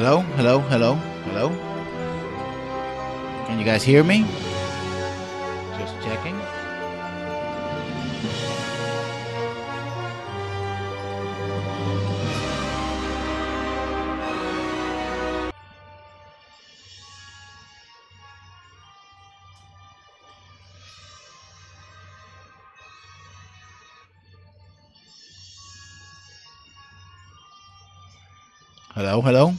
Hello, hello, hello, hello. Can you guys hear me? Just checking. Hello, hello.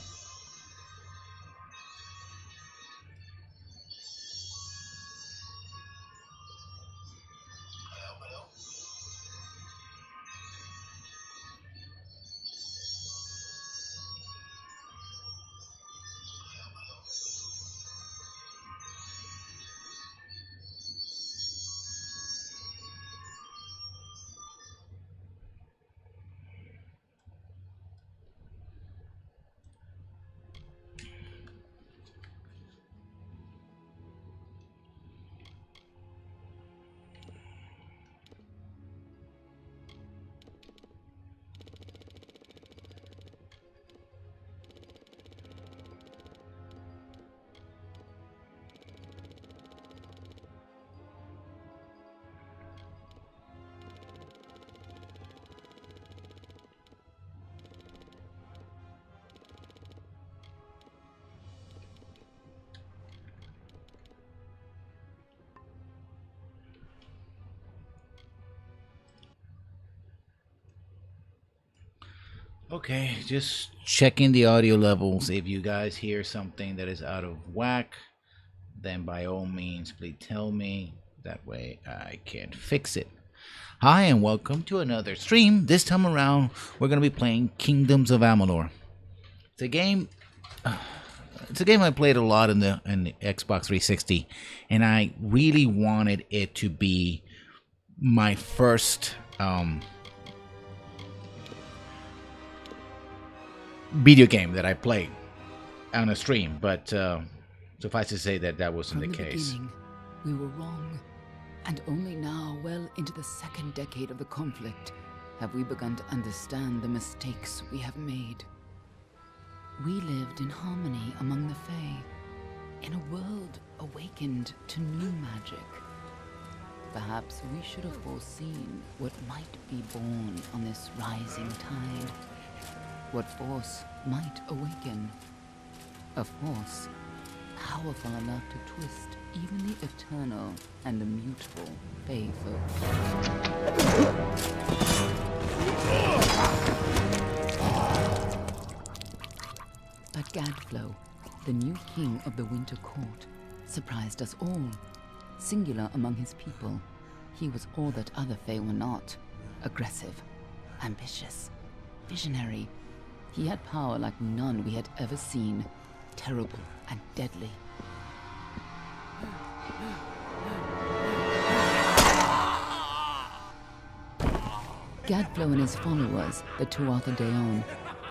Okay, just checking the audio levels. If you guys hear something that is out of whack, then by all means, please tell me. That way I can fix it. Hi, and welcome to another stream. This time around, we're going to be playing Kingdoms of Amalur. It's a game. It's a game I played a lot in the Xbox 360, and I really wanted it to be my first video game that I played on a stream, but suffice to say that that wasn't the case. Beginning, we were wrong, and only now, well into the second decade of the conflict, have we begun to understand the mistakes we have made. We lived in harmony among the Fae, in a world awakened to new magic. Perhaps we should have foreseen what might be born on this rising tide. What force might awaken? A force powerful enough to twist even the eternal and immutable Fae But Gadflow, the new king of the Winter Court, surprised us all. Singular among his people, he was all that other Fae were not. Aggressive, ambitious, visionary. He had power like none we had ever seen, terrible and deadly. Gadflow and his followers, the Tuatha Deon,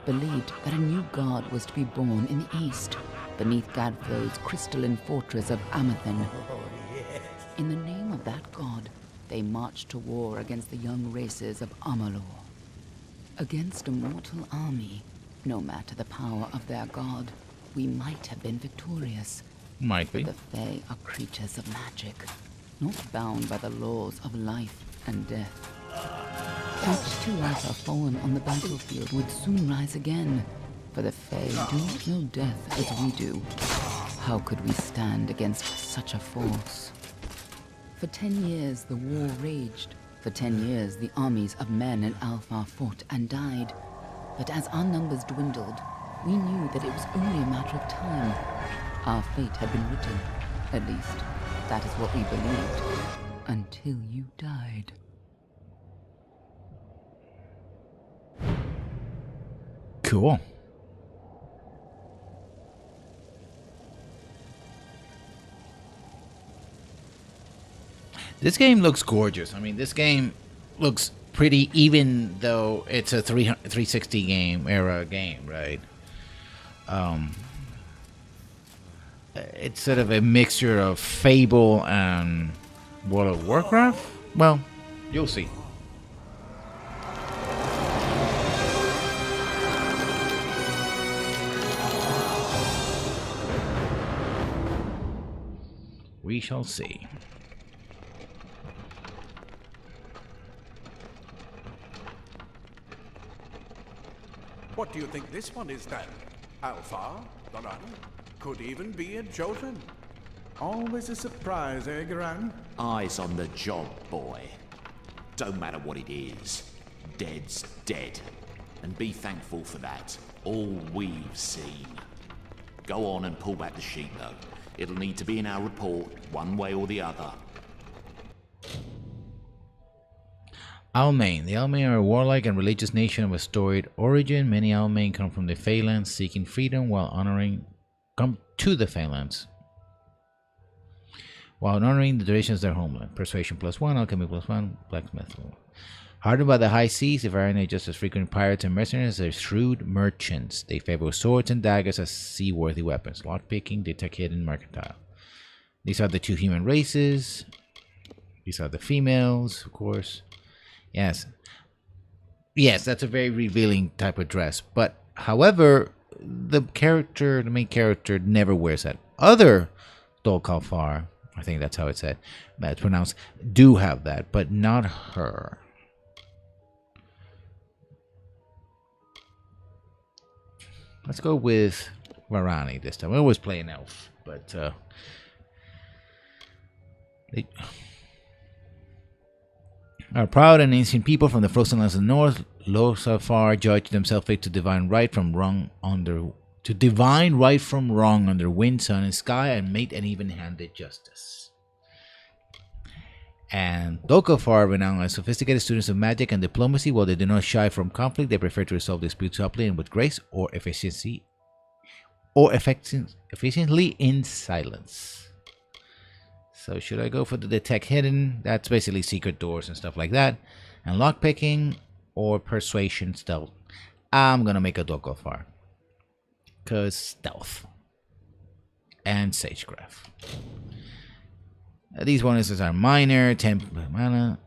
believed that a new god was to be born in the east, beneath Gadflow's crystalline fortress of Amathen. In the name of that god, they marched to war against the young races of Amalur. Against a mortal army, no matter the power of their god, we might have been victorious. Might be. The Fae are creatures of magic, not bound by the laws of life and death. Each Tuatha fallen on the battlefield would soon rise again, for the Fae do not know death as we do. How could we stand against such a force? For 10 years the war raged. For 10 years the armies of Men and Alpha fought and died. But as our numbers dwindled, we knew that it was only a matter of time. Our fate had been written. At least, that is what we believed. Until you died. Cool. This game looks gorgeous. I mean, this game looks pretty, even though it's a 360 era game, right? It's sort of a mixture of Fable and World of Warcraft. Well, you'll see. We shall see. What do you think this one is then? Alpha? Garan? Could even be a Jotun. Always a surprise, eh, Garan? Eyes on the job, boy. Don't matter what it is. Dead's dead. And be thankful for that. All we've seen. Go on and pull back the sheet, though. It'll need to be in our report, one way or the other. Almain. The Almain are a warlike and religious nation of a storied origin. Many Almain come from the Phalanx seeking freedom come to the Phalanx while honoring the traditions of their homeland. Persuasion +1, alchemy +1, blacksmith. Hardened by the high seas, the Varane are just as frequent pirates and mercenaries as they're shrewd merchants. They favor swords and daggers as seaworthy weapons. Lockpicking, detect hidden, mercantile. These are the two human races. These are the females, of course. Yes. Yes, that's a very revealing type of dress. But, however, the main character, never wears that. Other Dolkalfar, I think that's how it's said, it's pronounced, do have that, but not her. Let's go with Varani this time. I always play an elf, but they are proud and ancient people from the frozen lands of the north. Losafar judge themselves fit to divine right from wrong under wind, sun, and sky, and mate and even-handed justice. And Dokafar renowned as sophisticated students of magic and diplomacy. While they do not shy from conflict, they prefer to resolve disputes happily and with grace, or efficiently in silence. So should I go for the detect hidden? That's basically secret doors and stuff like that. And lockpicking or persuasion stealth. I'm gonna make a Dokafar, cause stealth and sagecraft. These bonuses are minor, 10 mana.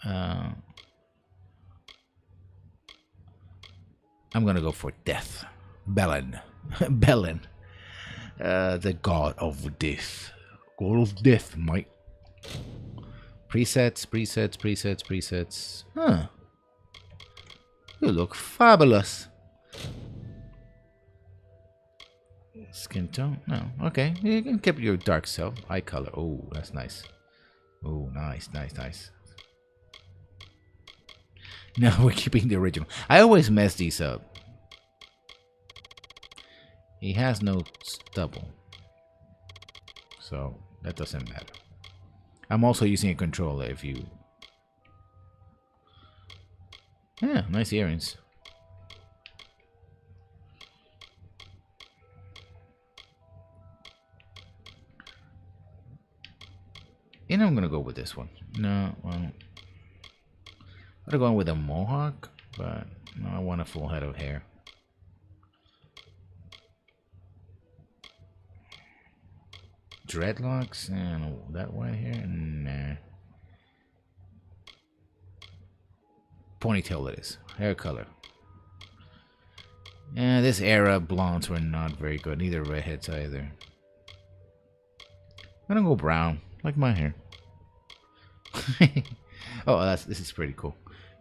I'm gonna go for death. Belen. Belen. The god of death. God of death, mate. Presets. Huh. You look fabulous. Skin tone? No. Okay. You can keep your dark self. Eye color. Oh, that's nice. Oh, nice. No, we're keeping the original. I always mess these up. He has no stubble, so that doesn't matter. I'm also using a controller if you... Yeah, nice earrings. And I'm gonna go with this one. No, well, I'm gonna go with a mohawk, but no, I want a full head of hair. Dreadlocks and that white hair, nah. Ponytail it is. Hair color. Yeah, this era blondes were not very good. Neither redheads either. I'm gonna go brown, like my hair. Oh, this is pretty cool.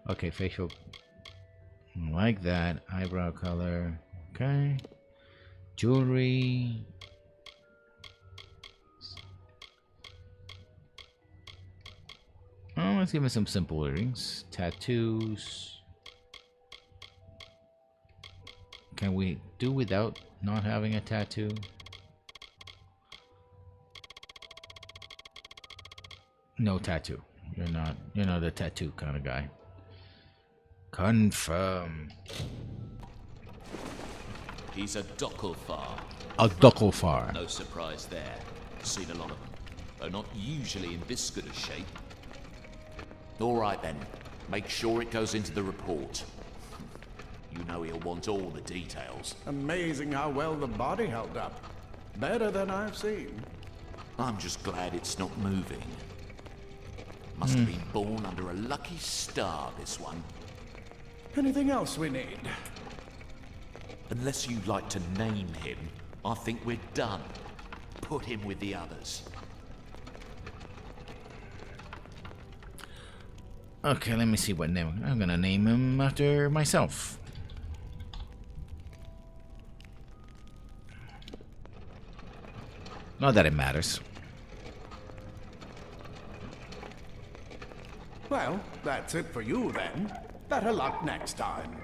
Okay, facial, like that. Eyebrow color. Okay. Jewelry. Oh, let's give me some simple earrings. Tattoos. Can we do without not having a tattoo? No tattoo. You're not a tattoo kind of guy. Confirm. He's a Dokkalfar. A Dokkalfar. No surprise there. Seen a lot of them, though not usually in this good a shape. All right then. Make sure it goes into the report. You know he'll want all the details. Amazing how well the body held up. Better than I've seen. I'm just glad it's not moving. Must have been born under a lucky star, this one. Anything else we need? Unless you'd like to name him, I think we're done. Put him with the others. Okay, let me see what name. I'm gonna name him after myself. Not that it matters. Well, that's it for you then. Better luck next time.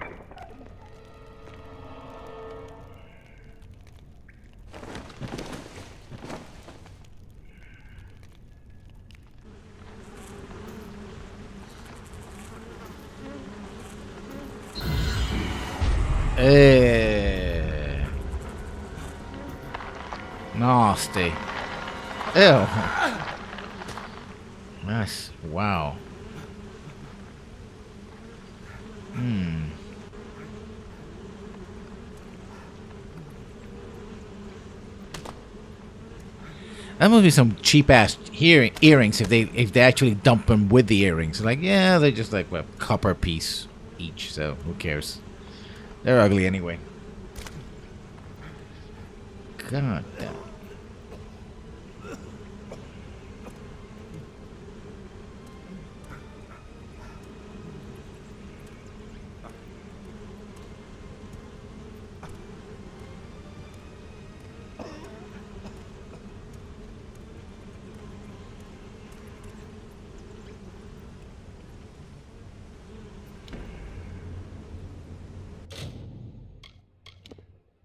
Eh. Nasty. Ew. That's wow. That must be some cheap ass earrings if they actually dump them with the earrings. Like, yeah, they're just like a copper piece each, so who cares? They're ugly anyway. God damn.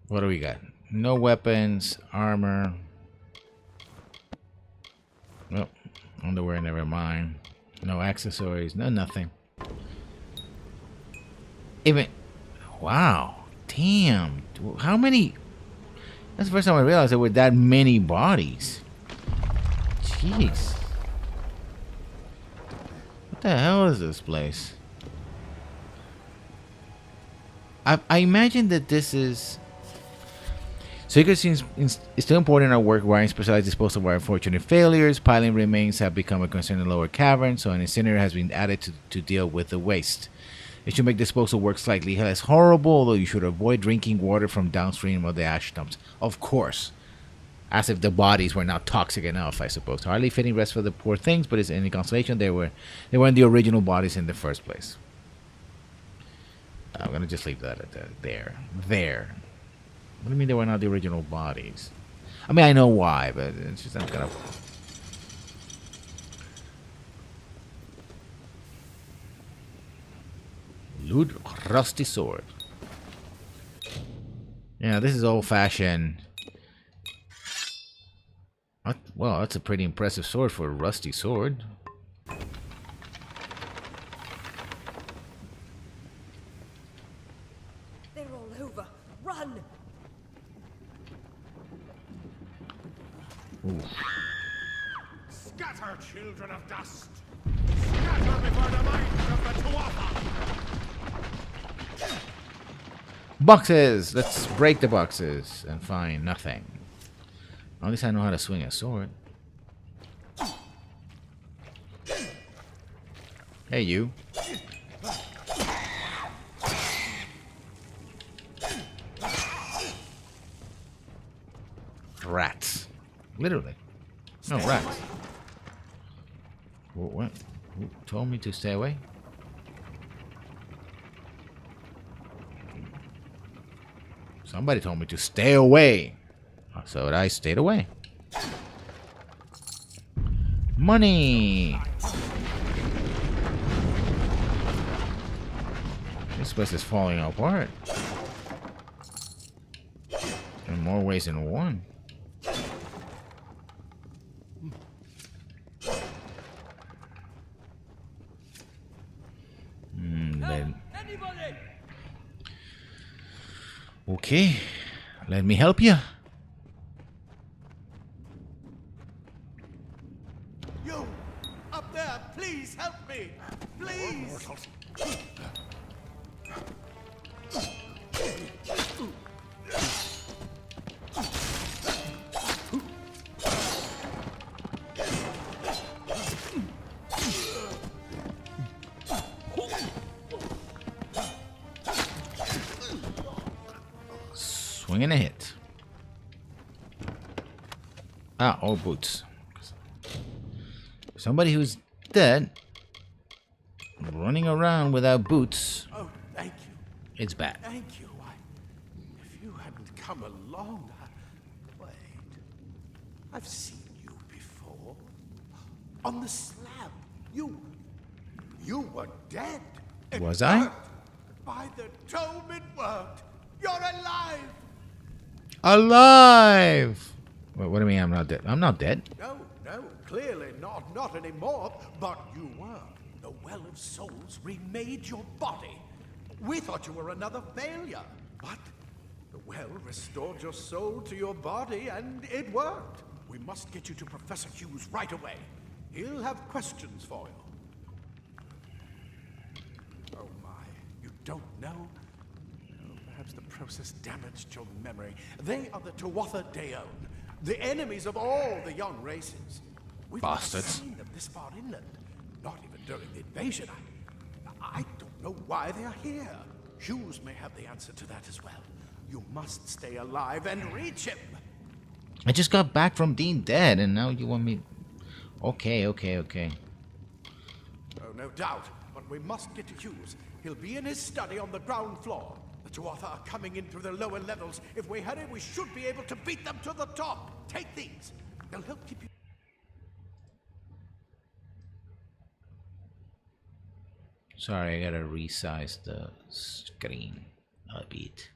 What do we got? No weapons, armor. Nope. Underwear, never mind. No accessories, no nothing. Even. Wow. Damn. How many? That's the first time I realized there were that many bodies. Jeez. What the hell is this place? I imagine that this is. Secrecy is still important in our work, requiring specialized disposal of our unfortunate failures. Piling remains have become a concern in the lower cavern, so an incinerator has been added to deal with the waste. It should make disposal work slightly less horrible, although you should avoid drinking water from downstream of the ash dumps. Of course. As if the bodies were not toxic enough, I suppose. Hardly fitting rest for the poor things, but it's any consolation they weren't the original bodies in the first place. I'm gonna just leave that at that. There. What do you mean they were not the original bodies? I mean, I know why, but it's just I'm gonna. Loot rusty sword. Yeah, this is old-fashioned. Well, that's a pretty impressive sword for a rusty sword. They're all over. Run! Ooh. Scatter, children of dust! Scatter before the might of the Tuatha! Boxes! Let's break the boxes and find nothing. At least I know how to swing a sword. Hey, you. Rats. Literally. No, rats. What? Who told me to stay away? Somebody told me to stay away. So I stayed away. Money! This place is falling apart. In more ways than one. Okay, let me help you. You! Up there, please help me! Please! Swing and a hit. Ah, all boots. Somebody who's dead. Running around without boots, Oh, thank you. it's bad. Thank you. If you hadn't come along, wait. I've seen you before. On the slab. You were dead. It Was I? worked. By the dome, it worked. You're alive. Alive! Wait, what do you mean I'm not dead? I'm not dead. No, clearly not anymore. But you were. The Well of Souls remade your body. We thought you were another failure. But the well restored your soul to your body, and it worked. We must get you to Professor Hughes right away. He'll have questions for you. Oh my, you don't know? Oh, perhaps the process damaged your memory. They are the Tuatha Deon, the enemies of all the young races. We've never Bastards. seen them this far inland, not even during the invasion. I don't know why they are here. Hughes may have the answer to that as well. You must stay alive and reach him. I just got back from being dead, and now you want me... Okay. Oh, no doubt. But we must get to Hughes. He'll be in his study on the ground floor. The Tuatha are coming in through the lower levels. If we hurry, we should be able to beat them to the top. Take these. They'll help keep you... Sorry, I gotta resize the screen a bit.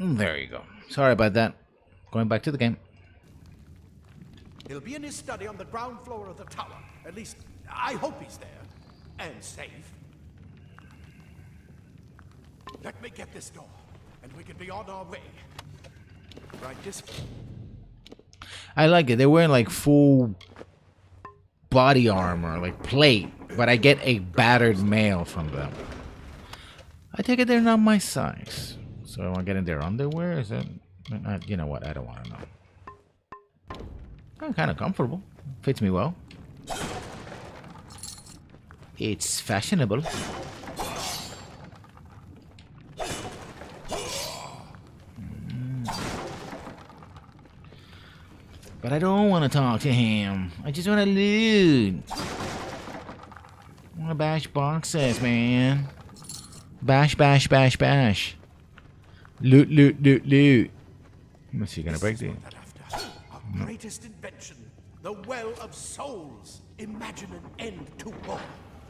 There you go. Sorry about that. Going back to the game. He'll be in his study on the ground floor of the tower. At least, I hope he's there. And safe. Let me get this door, and we can be on our way. Right this way. I like it. They're wearing like full body armor, like plate, but I get a battered mail from them. I take it they're not my size. So I want to get in their underwear? Is that... you know what? I don't want to know. I'm kind of comfortable. Fits me well. It's fashionable. But I don't want to talk to him. I just want to loot. I want to bash boxes, man. Bash. Loot. What's he gonna break the... Our greatest invention, the Well of Souls. Imagine an end to war,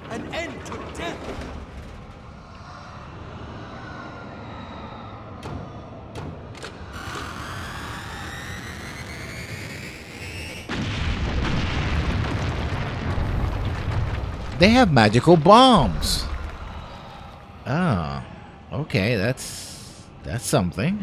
an end to death. They have magical bombs. Ah, okay, that's something.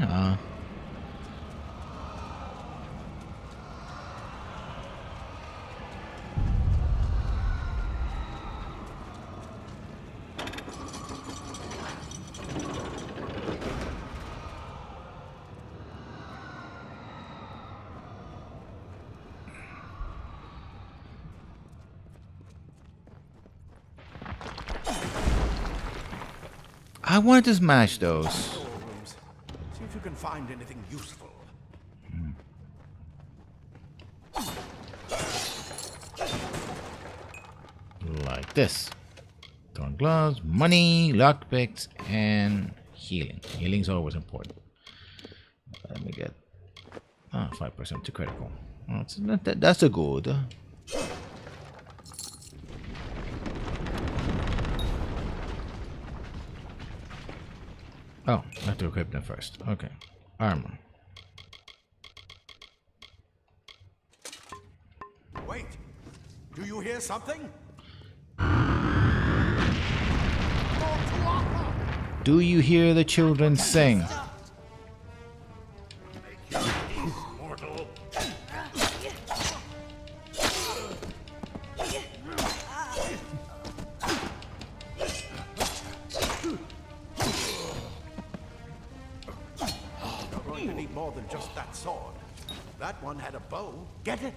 I wanted to smash those. Storerooms. See if you can find anything useful. Like this. Torn gloves, money, lockpicks, and healing. Healing's always important. Let me get 5% to critical. That's a good. Oh, I have to equip them first. Okay. Armor. Wait, do you hear something? Do you hear the children sing? Mortal. You're going to need more than just that sword. That one had a bow. Get it?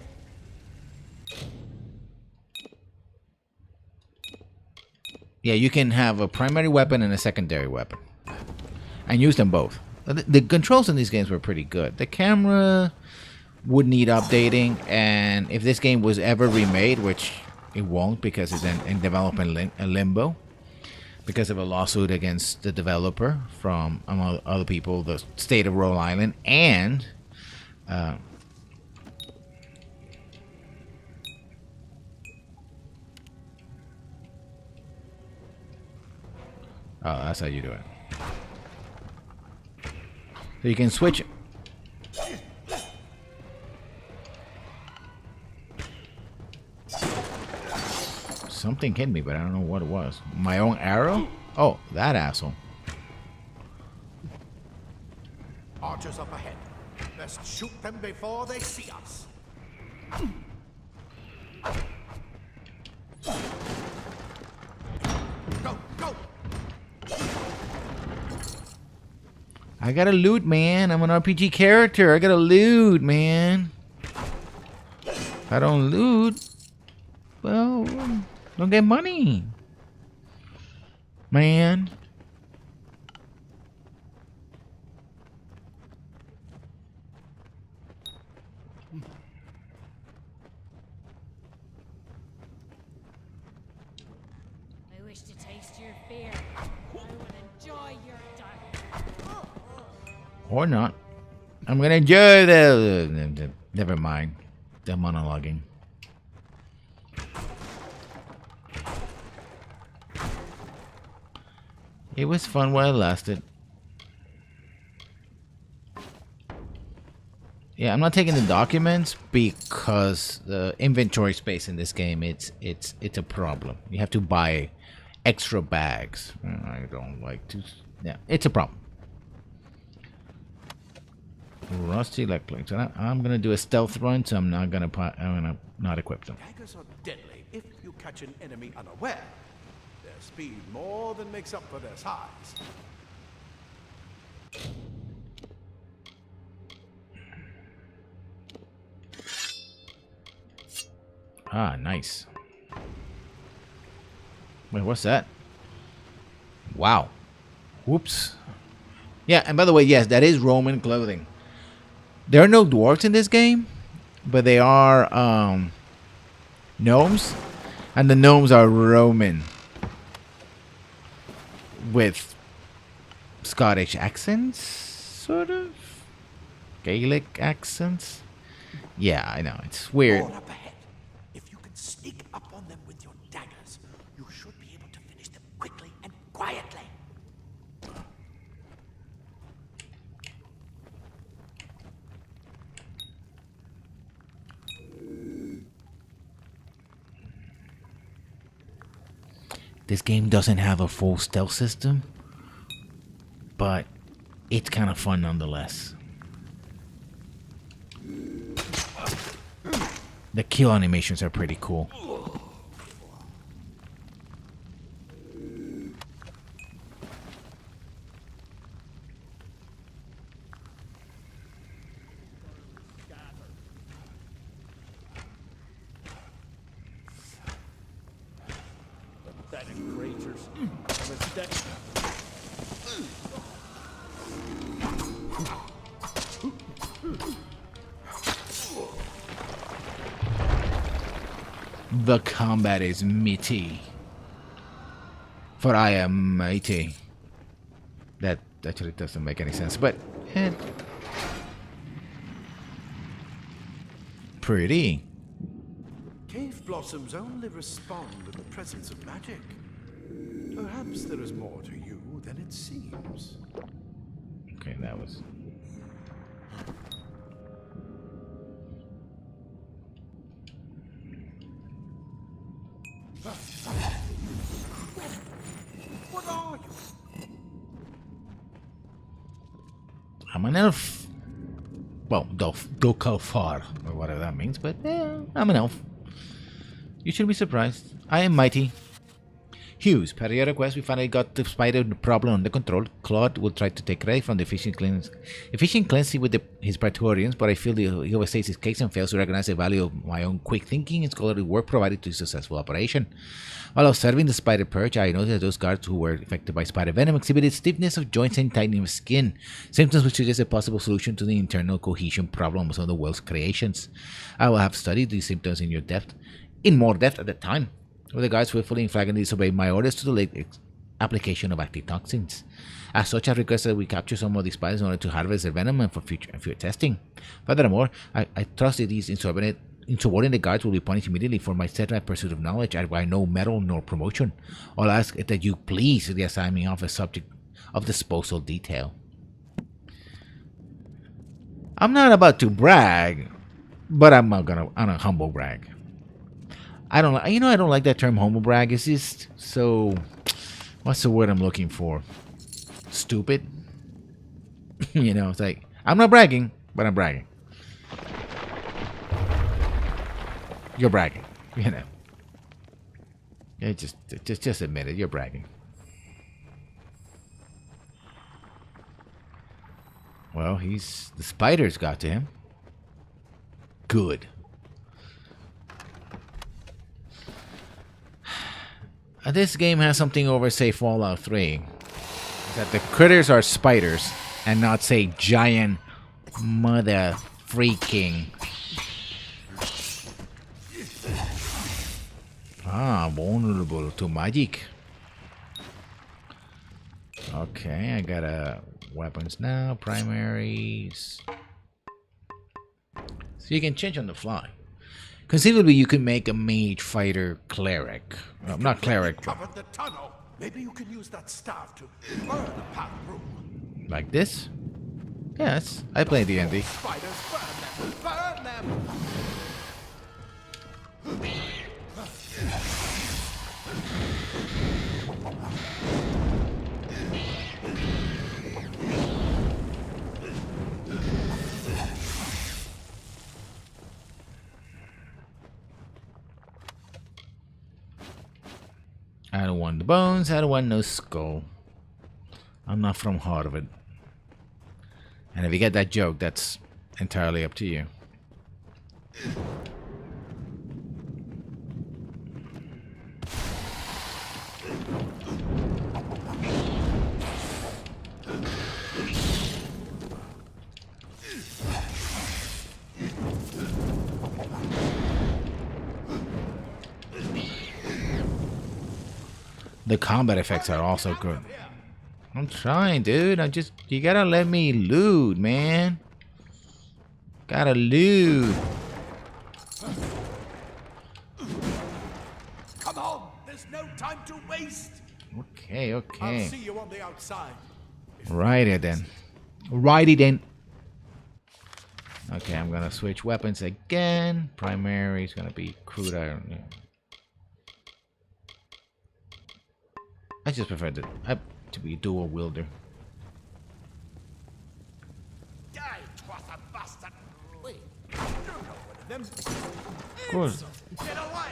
Yeah, you can have a primary weapon and a secondary weapon, and use them both. The controls in these games were pretty good. The camera would need updating, and if this game was ever remade, which it won't because it's in development limbo, because of a lawsuit against the developer from, among other people, the state of Rhode Island, and oh, that's how you do it. So you can switch. Something hit me, but I don't know what it was. My own arrow? Oh, that asshole. Archers up ahead. Let's shoot them before they see us. Go, go! I gotta loot, man. I'm an RPG character. I gotta loot, man. If I don't loot, well, don't get money, man. I wish to taste your fear. I will enjoy your death. Or not. I'm gonna enjoy the. Never mind. The monologuing. It was fun while it lasted. Yeah, I'm not taking the documents because the inventory space in this game it's a problem. You have to buy extra bags. I don't like to. Yeah, it's a problem. Rusty leg plates. I'm gonna do a stealth run, so I'm gonna not equip them. Daggers are deadly if you catch an enemy unaware. Their speed more than makes up for their size. Ah, nice. Wait, what's that? Wow. Whoops. Yeah, and by the way, yes, that is Roman clothing. There are no dwarves in this game, but they are gnomes, and the gnomes are Roman with Scottish accents, sort of Gaelic accents. Yeah, I know, it's weird. More up ahead. If you can sneak up on them with your daggers, you should be able to finish them quickly and quietly. This game doesn't have a full stealth system, but it's kind of fun nonetheless. The kill animations are pretty cool. The combat is meaty, for I am mighty. That actually doesn't make any sense, but pretty. Cave blossoms only respond in the presence of magic. Perhaps there is more to you than it seems. Okay, that was. What are you? I'm an elf. Well, Dokofar, or whatever that means, but I'm an elf. You should be surprised. I am mighty. Hughes, per your request, we finally got the spider problem under control. Claude will try to take credit from the efficient cleansing with his Praetorians, but I feel he overstates his case and fails to recognize the value of my own quick thinking and scholarly work provided to a successful operation. While observing the spider perch, I noticed that those guards who were affected by spider venom exhibited stiffness of joints and tightening of skin, symptoms which suggest a possible solution to the internal cohesion problem of some of the world's creations. I will have studied these symptoms in more depth at the time. With the guards swiftly and flagrantly disobeyed my orders to delay application of active toxins. As such, I requested that we capture some of these spiders in order to harvest their venom and for future testing. Furthermore, I trust that these insubordinate guards will be punished immediately for my steadfast pursuit of knowledge. I require no medal nor promotion. I'll ask that you please reassign me off a subject of disposal detail. I'm not about to brag, but I'm a humble brag. I don't like that term humble brag. It's just so, what's the word I'm looking for? Stupid. It's like, I'm not bragging, but I'm bragging. You're bragging, Yeah, just admit it, you're bragging. Well, the spiders got to him. Good. This game has something over, say, Fallout 3. That the critters are spiders and not, say, giant mother freaking. Vulnerable to magic. Okay, I got weapons now, primaries. So you can change on the fly. Conceivably, you could make a mage fighter cleric. Not cleric. Covered the tunnel. Maybe you can use that staff to burn a path through. Like this? Yes, I play D&D. Spiders, burn them! Burn them! I don't want the bones, I don't want no skull. I'm not from Harvard. And if you get that joke, that's entirely up to you. The combat effects are also good. I'm trying, dude. You gotta let me loot, man. Gotta loot. Come on, there's no time to waste. Okay. I'll see you on the outside. Righty then. Righty then. Okay, I'm gonna switch weapons again. Primary is gonna be crude iron. Yeah. I just prefer to be dual wielder. Die, twas a bastard. Wait, you're not one of them. Of course. Get away!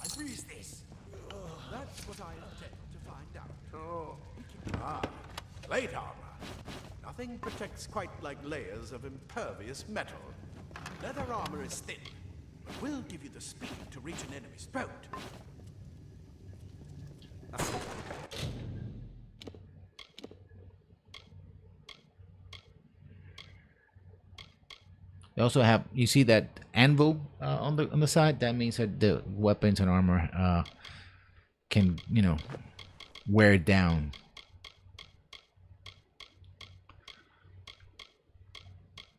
I freeze this. That's what I intend to find out. Plate armor. Nothing protects quite like layers of impervious metal. Leather armor is thin, but will give you the speed to reach an enemy's throat. They also have, you see that anvil on the side. That means that the weapons and armor can, wear it down.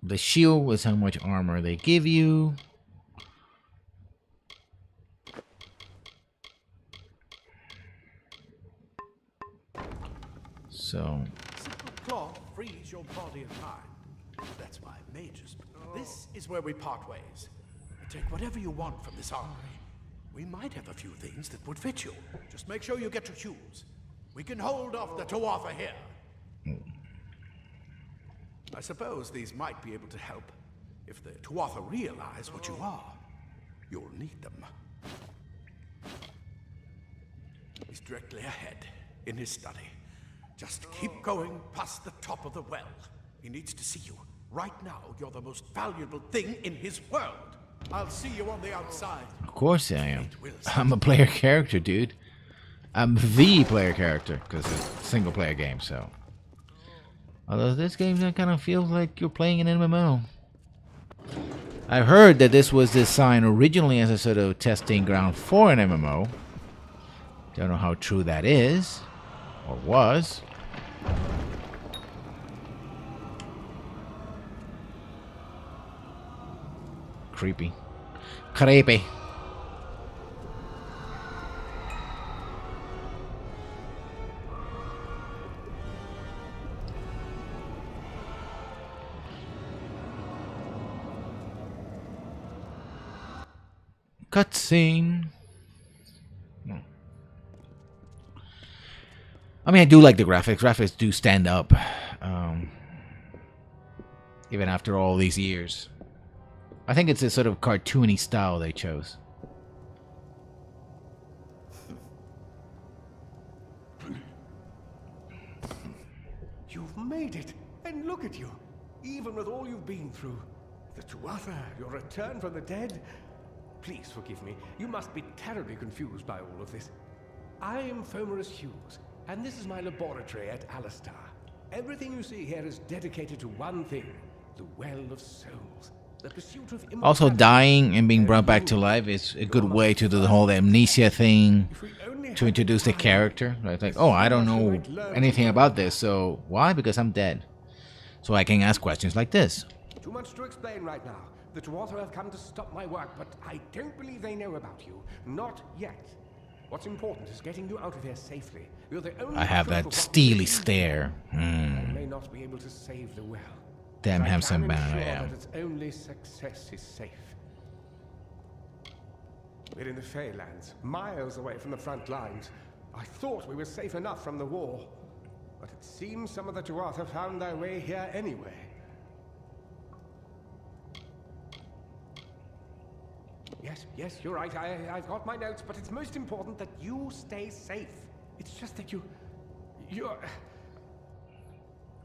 The shield is how much armor they give you. So Simple cloth frees your body and mind. That's why mages. This is where we part ways. Take whatever you want from this armory. We might have a few things that would fit you. Just make sure you get your shoes. We can hold off the Tuatha here. I suppose these might be able to help if the Tuatha realize what you are. You'll need them. He's directly ahead, in his study. Just keep going past the top of the well. He needs to see you. Right now, you're the most valuable thing in his world. I'll see you on the outside. Of course I am. I'm a player character, dude. I'm the player character, because it's a single player game, so. Although this game kind of feels like you're playing an MMO. I've heard that this was designed originally as a sort of testing ground for an MMO. Don't know how true that is, or was. Creepy. Creepy. Cutscene. I mean, I do like the graphics. Graphics do stand up, even after all these years. I think it's a sort of cartoony style they chose. You've made it, and look at you. Even with all you've been through. The Tuatha, your return from the dead. Please forgive me. You must be terribly confused by all of this. I am Fomerus Hughes, and this is my laboratory at Alistar. Everything you see here is dedicated to one thing, the Well of Souls. The pursuit of Also, dying and being brought back to life is a good way to do the whole amnesia thing, to introduce the character. Right? Like, oh, I don't know anything about this, so why? Because I'm dead. So I can ask questions like this. Too much to explain right now. The Tuatha have come to stop my work, but I don't believe they know about you. Not yet. What's important is getting you out of here safely. You're the only I have proof that of what steely we stare. I may not be able to save the well. Damn but handsome I man I ensure am. that its only success is safe. We're in the Feylands, miles away from the front lines. I thought we were safe enough from the war, but it seems some of the Tuatha found their way here anyway. Yes, you're right. I've got my notes, but it's most important that you stay safe. It's just that you're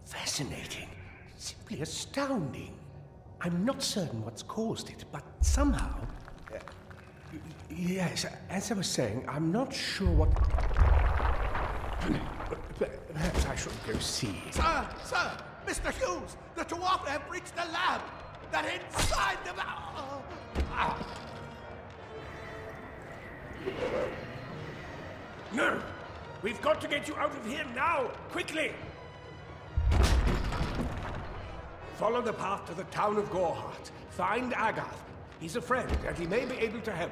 fascinating, simply astounding. I'm not certain what's caused it, but somehow, yes, as I was saying, I'm not sure what. Perhaps I should go see. Sir! Mr. Hughes! The Tuatha have breached the lab! They're inside the lab! No! We've got to get you out of here now! Quickly! Follow the path to the town of Gorhart. Find Agath. He's a friend, and he may be able to help.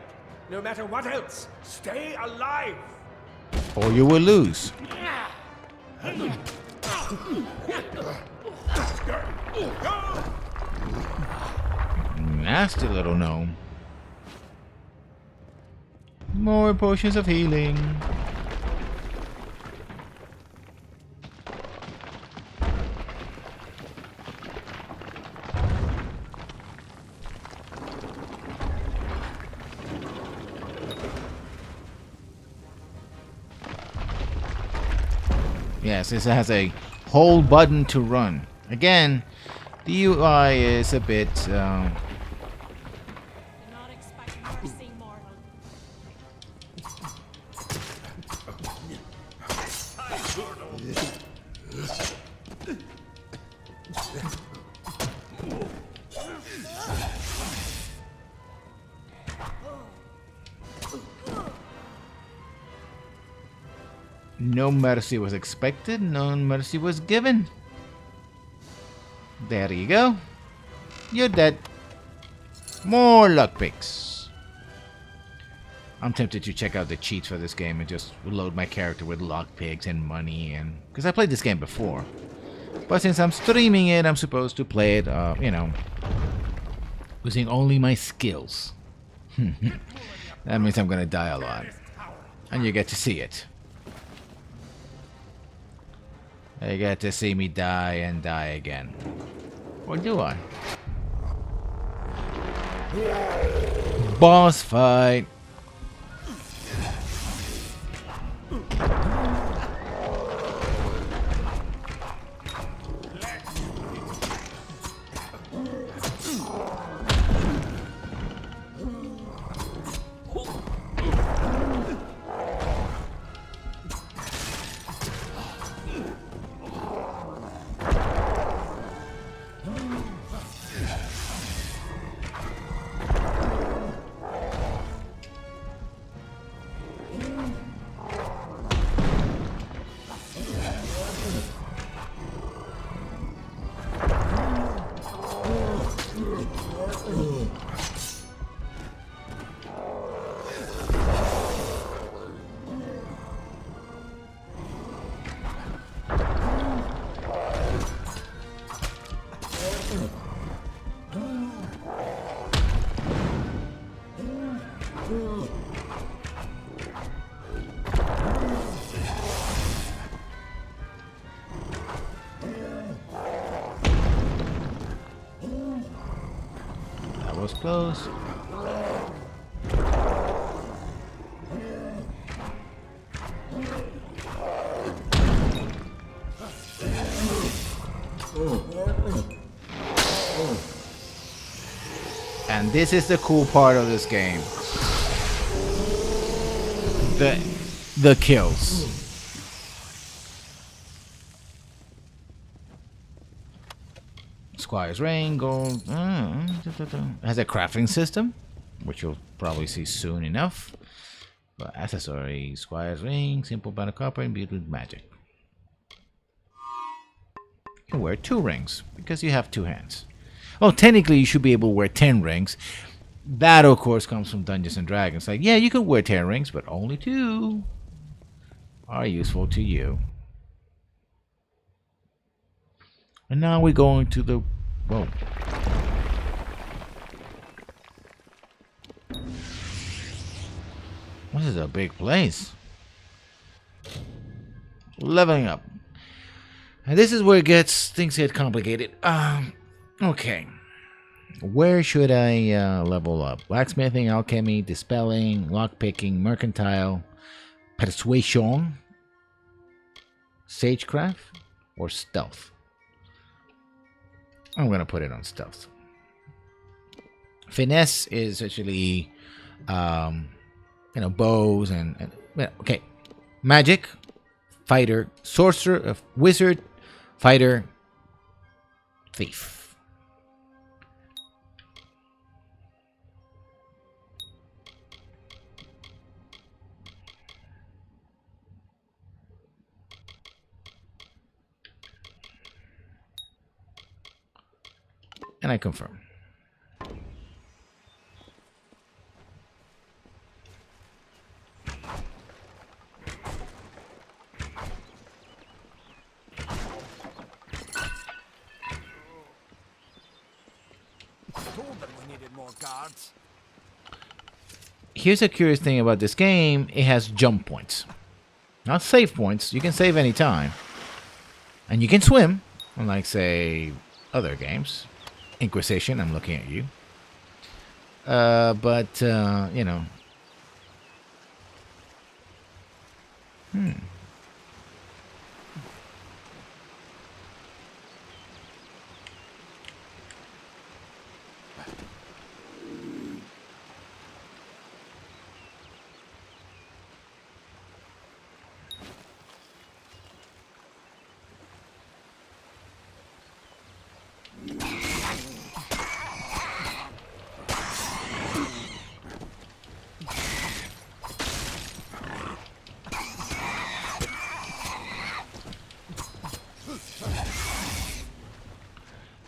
No matter what else, stay alive! Or you will lose. Nasty little gnome. More potions of healing. Yes, this has a hold button to run. Again, the UI is a bit Do not expect mercy, mortal. no mercy was expected, no mercy was given. There you go. You're dead. More lockpicks. I'm tempted to check out the cheats for this game and just load my character with lockpicks and money, and because I played this game before. But since I'm streaming it, I'm supposed to play it, you know, using only my skills. That means I'm gonna die a lot. And you get to see it. You get to see me die and die again. Or do I? Boss fight. That was close. And this is the cool part of this game. The kills. Squire's Ring, gold. Has a crafting system, which you'll probably see soon enough. But accessory, Squire's Ring, simple battle copper, imbued with magic. You can wear 2 rings because you have 2 hands. Well, technically, you should be able to wear 10 rings. That, of course, comes from Dungeons and Dragons. Like, yeah, you can wear 10 rings, but only 2 are useful to you. And now we're going to the... Whoa. This is a big place. Leveling up. And this is where things get complicated. Okay. Where should I level up? Blacksmithing, alchemy, dispelling, lockpicking, mercantile, persuasion, sagecraft, or stealth? I'm going to put it on stealth. Finesse is actually, bows and okay. Magic, fighter, sorcerer, wizard, fighter, thief. And I confirm. Told them we needed more guards. Here's a curious thing about this game. It has jump points. Not save points. You can save anytime. And you can swim. Unlike, say, other games. Inquisition, I'm looking at you. But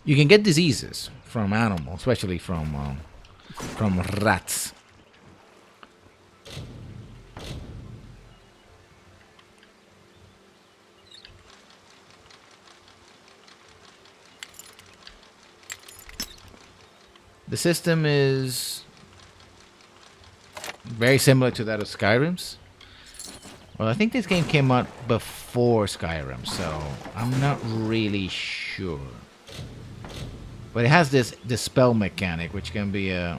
you can get diseases from animals, especially from rats. The system is very similar to that of Skyrim's. Well, I think this game came out before Skyrim, so I'm not really sure. But it has this spell mechanic, which can be a...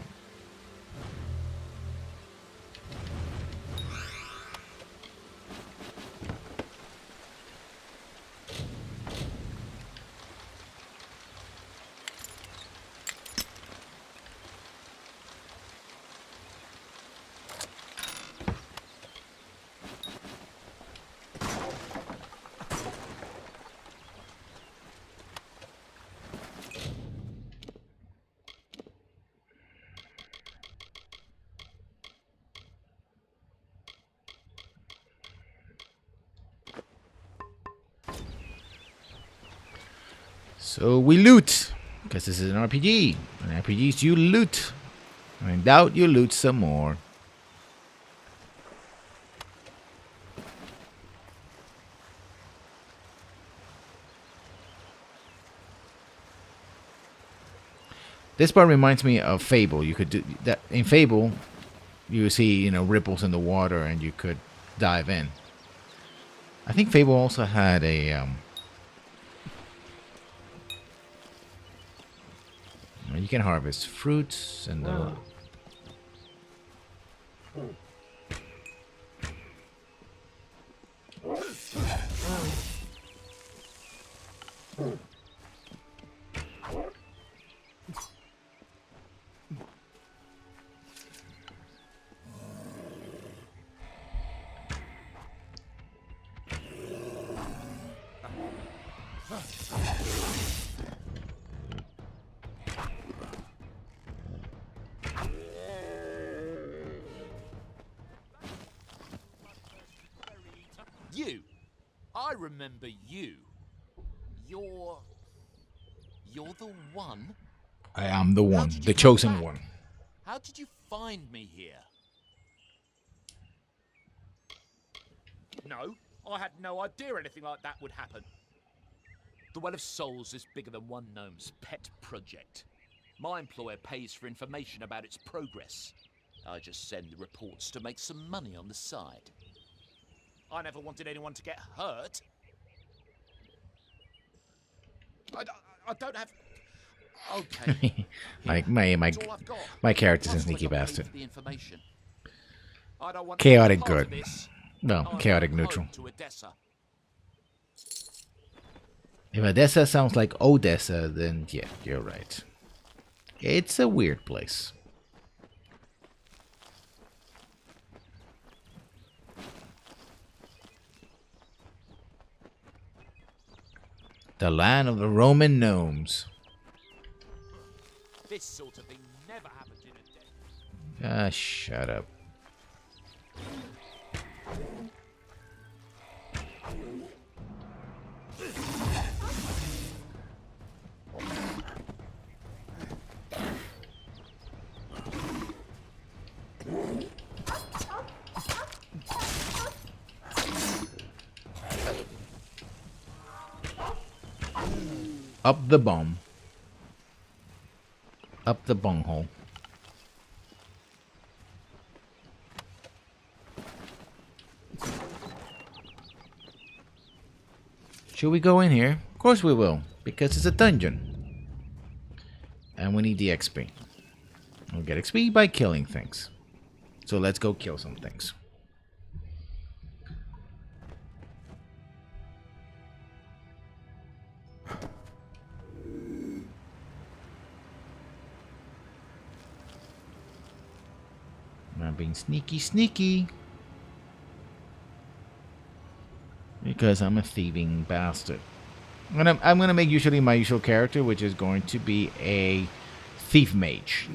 So we loot, because this is an RPG. In RPGs, you loot. When in doubt, you loot some more. This part reminds me of Fable. You could do that in Fable. You see, ripples in the water, and you could dive in. I think Fable also had a. You can harvest fruits and. You. I remember you. You're the one? I am the How one, did you the come chosen back? one. How did you find me here? No, I had no idea anything like that would happen. The Well of Souls is bigger than one gnome's pet project. My employer pays for information about its progress. I just send the reports to make some money on the side. I never wanted anyone to get hurt. I don't have... Okay. Like my That's all I've got. my character's a Plus, I sneaky got paid bastard. for the information. I don't want Chaotic any part of good. this. Well, I'm chaotic going neutral. home to Odessa. If Odessa sounds like Odessa, then yeah, you're right. It's a weird place. The land of the Roman gnomes. This sort of thing never happens in a day. Ah, shut up. Up the bum. Up the bunghole. Should we go in here? Of course we will, because it's a dungeon. And we need the XP. We'll get XP by killing things. So let's go kill some things. I'm being sneaky. Because I'm a thieving bastard. I'm gonna make usually my usual character, which is going to be a thief mage.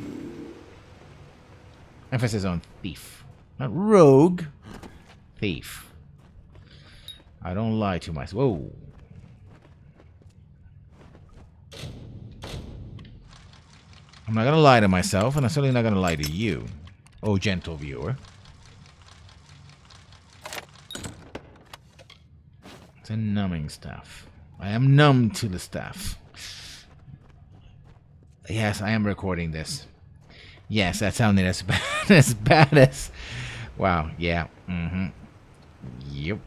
Emphasis on thief. Not rogue. Thief. I don't lie to myself. Whoa. I'm not gonna lie to myself, and I'm certainly not gonna lie to you, oh gentle viewer. It's a numbing staff. I am numb to the staff. Yes, I am recording this. Yes, that sounded as bad as... Wow, yeah. Yep.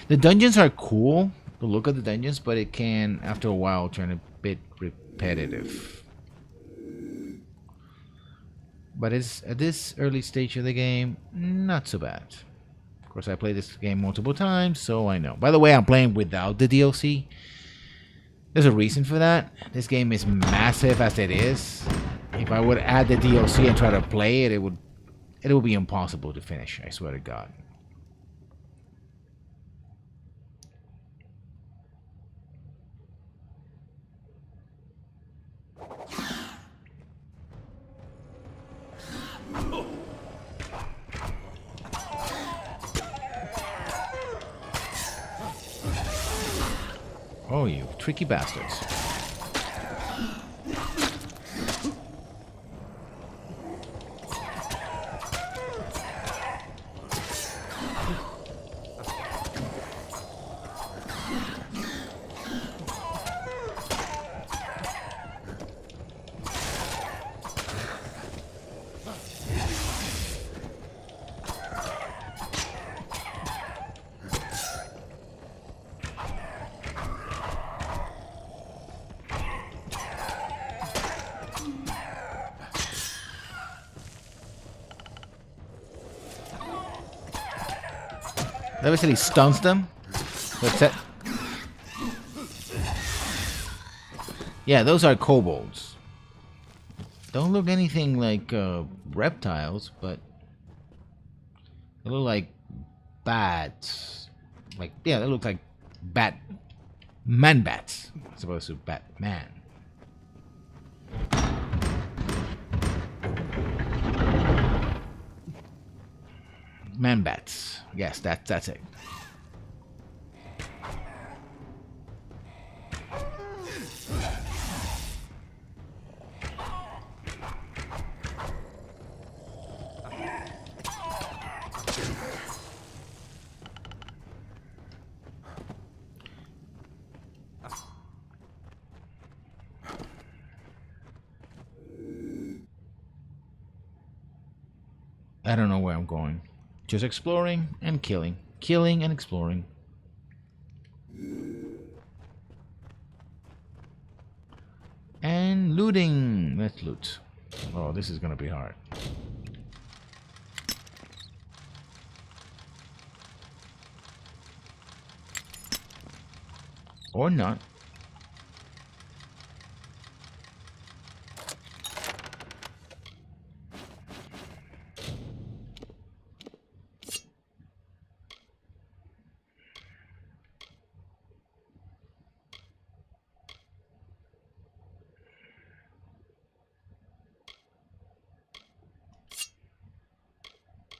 The dungeons are cool, the look of the dungeons, but it can, after a while, turn a bit repetitive. But it's, at this early stage of the game, not so bad. Of course, I played this game multiple times, so I know. By the way, I'm playing without the DLC. There's a reason for that. This game is massive as it is. If I would add the DLC and try to play it, it would be impossible to finish, I swear to God. Oh, you tricky bastards. That basically stuns them. What's that? Yeah, those are kobolds. Don't look anything like reptiles, but they look like bats. Like, yeah, they look like man bats, as opposed to Batman. Man bats. Yes, that's it. I don't know where I'm going. Just exploring and killing. Killing and exploring. And looting. Let's loot. Oh, this is gonna be hard. Or not.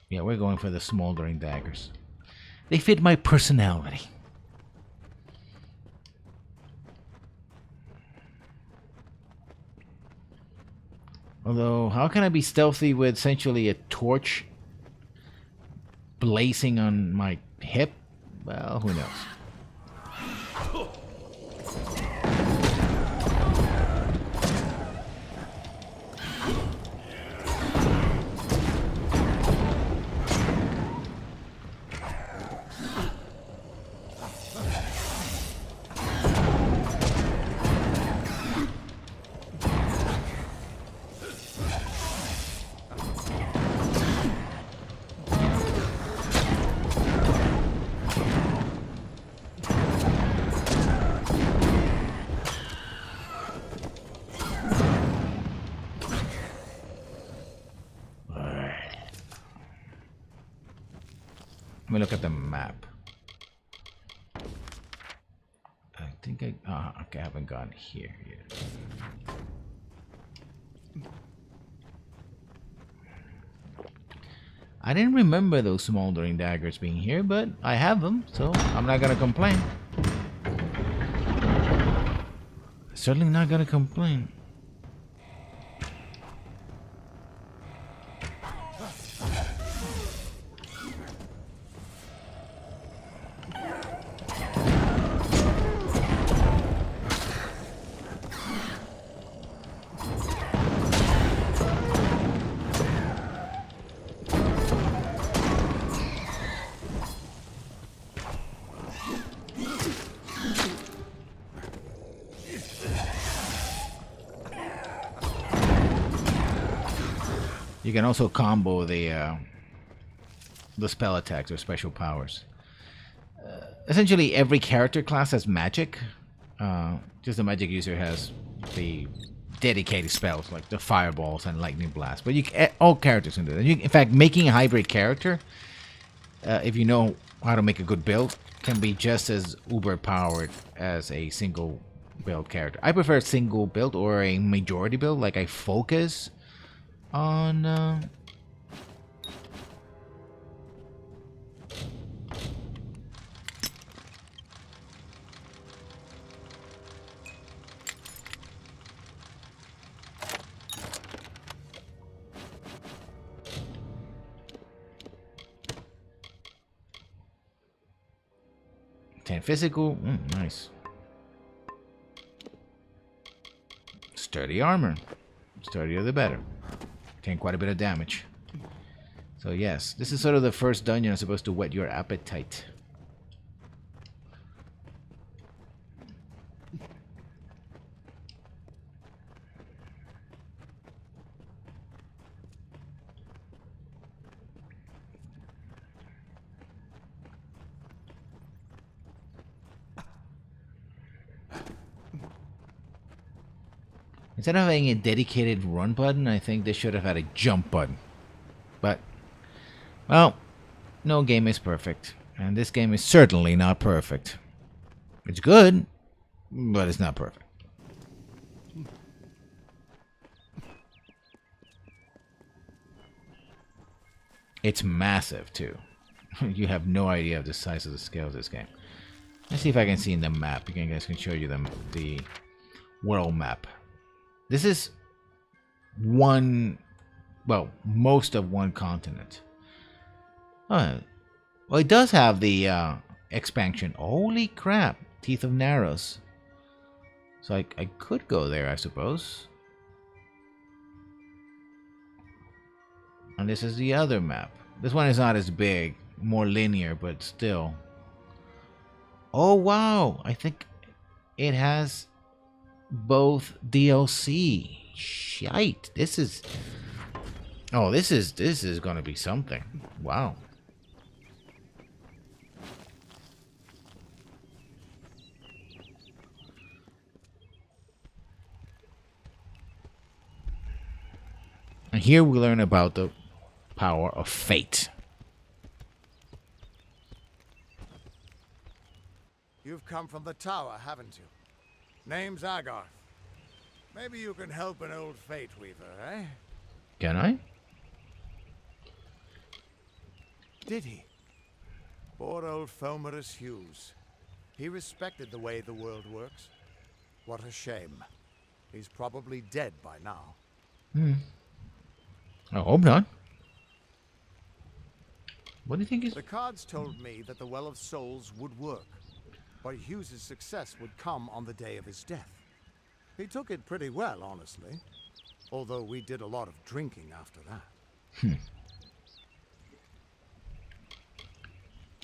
Yeah, we're going for the smoldering daggers. They fit my personality. Although, how can I be stealthy with essentially a torch blazing on my hip? Well, who knows? Let me look at the map. I think okay, I haven't gone here yet. I didn't remember those smoldering daggers being here, but I have them, so I'm not gonna complain. Certainly not gonna complain. You can also combo the spell attacks or special powers. Essentially, every character class has magic. Just the magic user has the dedicated spells like the fireballs and lightning blast. But all characters can do that. In fact, making a hybrid character, if you know how to make a good build, can be just as uber powered as a single build character. I prefer a single build or a majority build, like I focus on physical. Nice. Sturdy armor. Sturdier the better. Taking quite a bit of damage. So yes, this is sort of the first dungeon that's supposed to whet your appetite. Instead of having a dedicated run button, I think they should have had a jump button. But, well, no game is perfect. And this game is certainly not perfect. It's good, but it's not perfect. It's massive, too. You have no idea of the size of the scale of this game. Let's see if I can see in the map. You guys can show you the world map. This is one, well, most of one continent. Well, it does have the expansion. Holy crap, Teeth of Narrows. So I could go there, I suppose. And this is the other map. This one is not as big, more linear, but still. Oh, wow. I think it has both DLC. Shite. This is... Oh, this is gonna be something. Wow. And here we learn about the power of fate. You've come from the tower, haven't you? Name's Agarth. Maybe you can help an old fate weaver, eh? Can I? Did he? Poor old Fomerus Hughes. He respected the way the world works. What a shame. He's probably dead by now. I hope not. What do you think is... The cards told me that the Well of Souls would work, but Hughes's success would come on the day of his death. He took it pretty well, honestly. Although we did a lot of drinking after that.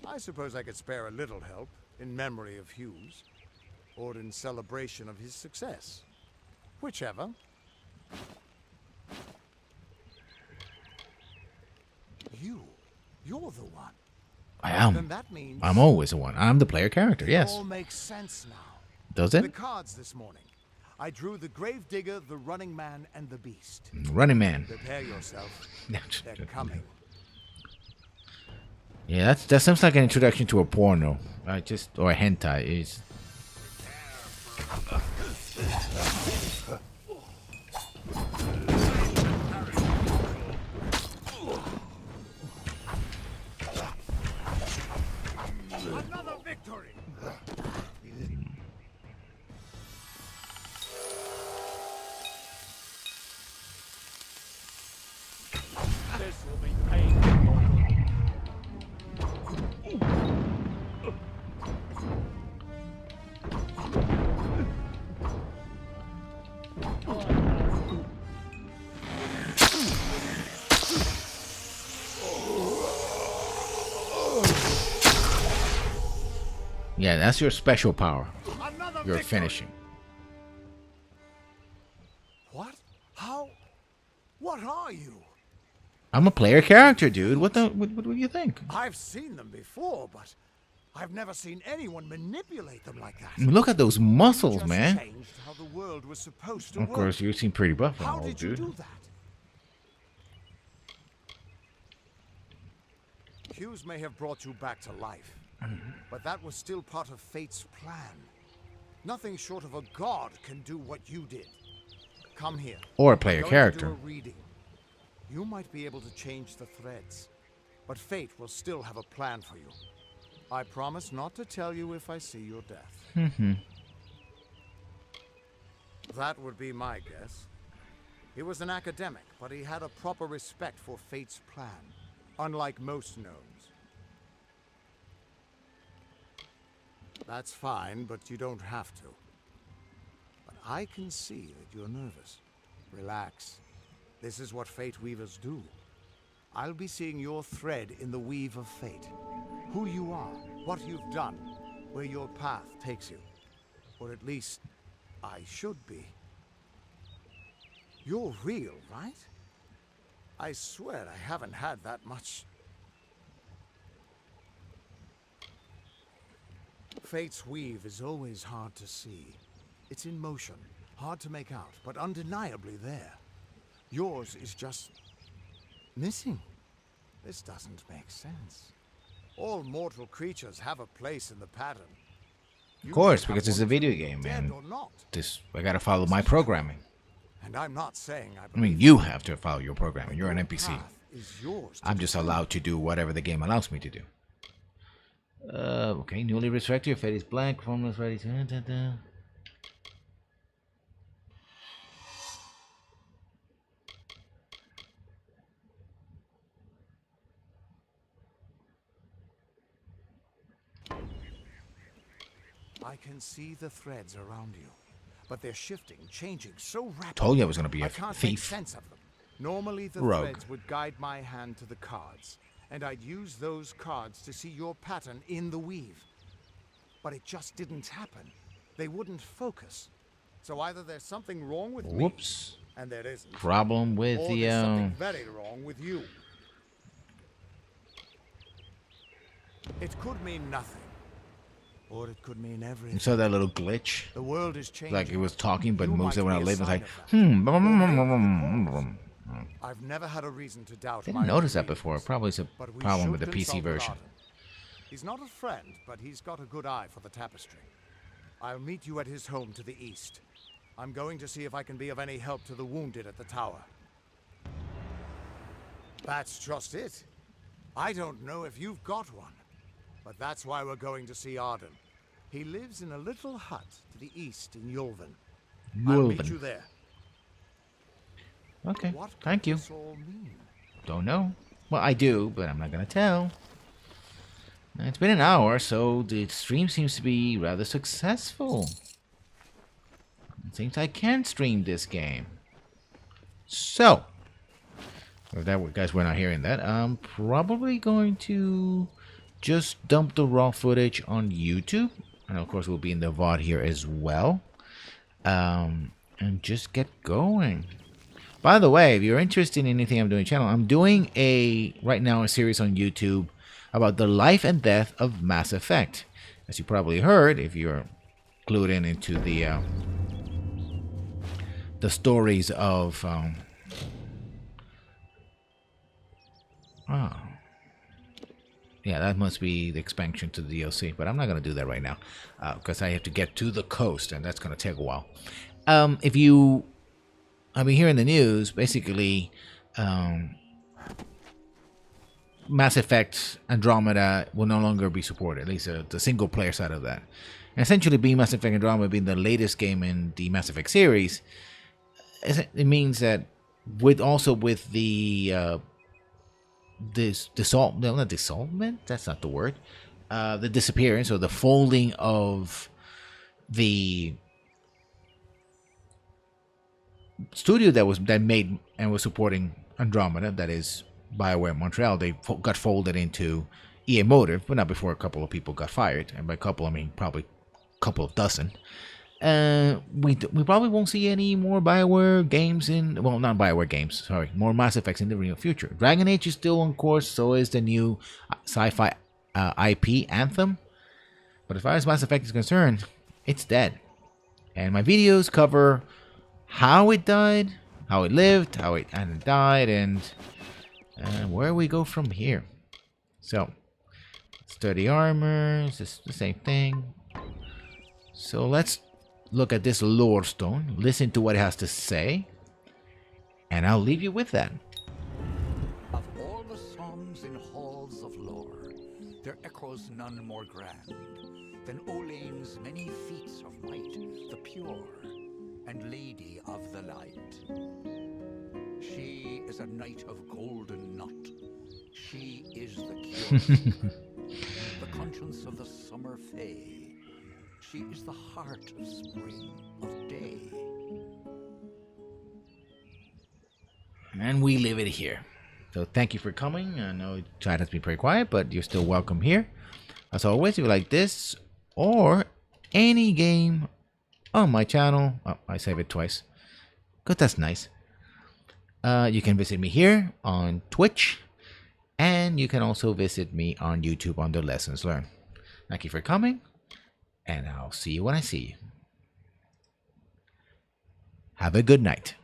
I suppose I could spare a little help in memory of Hughes, or in celebration of his success. Whichever. You're the one. I am. Then that means I'm always the one. I'm the player character, yes. it all makes sense now. Does The it? cards this morning. I drew the Gravedigger, the Running Man, and the Beast. Running Man. Prepare yourself. They're coming. Yeah, that sounds like an introduction to a porno. Or a hentai. Is Another victory! This will be painful. yeah, that's your special power. Another Your victory! finishing. What? How? What are you? I'm a player character, dude. What do you think? I've seen them before, but I've never seen anyone manipulate them like that. Look at those muscles, Just man. changed how the world was supposed to Of work. course, you seem pretty buff and How all, did you dude. do that? Hughes may have brought you back to life, but that was still part of fate's plan. Nothing short of a god can do what you did. Come here. Or a player I'm going to character. do a reading. You might be able to change the threads, but fate will still have a plan for you. I promise not to tell you if I see your death. That would be my guess. He was an academic, but he had a proper respect for fate's plan, unlike most gnomes. That's fine, but you don't have to. But I can see that you're nervous. Relax. This is what Fate Weavers do. I'll be seeing your thread in the weave of fate. Who you are, what you've done, where your path takes you. Or at least, I should be. You're real, right? I swear I haven't had that much. Fate's weave is always hard to see. It's in motion, hard to make out, but undeniably there. Yours is just missing. This doesn't make sense. All mortal creatures have a place in the pattern. Of course, because it's a video game, and I gotta follow my programming. And I'm not saying I mean, you have to follow your programming. You're an NPC. I'm just allowed to do whatever the game allows me to do. Okay, newly resurrected. Your fate is blank. Formless ready. I can see the threads around you, but they're shifting, changing so rapidly. Told you I was gonna be a I can't thief. make sense of them. Normally, the Rogue. threads would guide my hand to the cards, and I'd use those cards to see your pattern in the weave. But it just didn't happen. They wouldn't focus. So either there's something wrong with Whoops. me, and there isn't. Problem with Or the there's something very wrong with you. It could mean nothing, or it could mean everything. You saw that little glitch? The world is changing. Like it was talking, but You moves it might when I be a live. It's sign like, of that. I've never had a reason to doubt. Didn't notice that before. Probably it's a But we problem should with the PC consult version. Arden. He's not a friend, but he's got a good eye for the tapestry. I'll meet you at his home to the east. I'm going to see if I can be of any help to the wounded at the tower. That's just it. I don't know if you've got one, but that's why we're going to see Arden. He lives in a little hut to the east in Yulven. I'll meet you there. Okay, What could thank you. this all mean? Don't know. Well, I do, but I'm not gonna tell. It's been an hour, so the stream seems to be rather successful. It seems I can stream this game. So, if that you guys were not hearing that, I'm probably going to just dump the raw footage on YouTube, and of course, we'll be in the VOD here as well, and just get going. By the way, if you're interested in anything I'm doing on the channel, I'm doing right now a series on YouTube about the life and death of Mass Effect. As you probably heard, if you're clued in into the stories of yeah, that must be the expansion to the DLC, but I'm not going to do that right now because I have to get to the coast, and that's going to take a while. If you I've been hearing the news, basically, Mass Effect Andromeda will no longer be supported, at least the single player side of that. And essentially, being Mass Effect Andromeda being the latest game in the Mass Effect series, it means that with the dissolvement, that's not the word, the disappearance or the folding of the studio that made and was supporting Andromeda, that is BioWare Montreal, they got folded into EA Motive, but not before a couple of people got fired. And by couple, I mean probably a couple of dozen. We probably won't see any more BioWare games well, not BioWare games, sorry, more Mass Effects in the near future. Dragon Age is still on course, so is the new sci-fi IP Anthem. But as far as Mass Effect is concerned, it's dead. And my videos cover how it died, how it lived, how it died, and where we go from here. So, sturdy armor, it's just the same thing. So let's look at this lore stone, listen to what it has to say, and I'll leave you with that. Of all the songs in halls of lore, there echoes none more grand than Olane's many feats of might, the pure and lady of the light. She is a knight of golden knot. She is the cure seeker, the conscience of the summer fae, She is the heart of spring, of day. And we leave it here. So thank you for coming. I know chat has been pretty quiet, but you're still welcome here. As always, if you like this or any game on my channel, oh, I save it twice, because that's nice. You can visit me here on Twitch, and you can also visit me on YouTube under Lessons Learned. Thank you for coming, and I'll see you when I see you. Have a good night.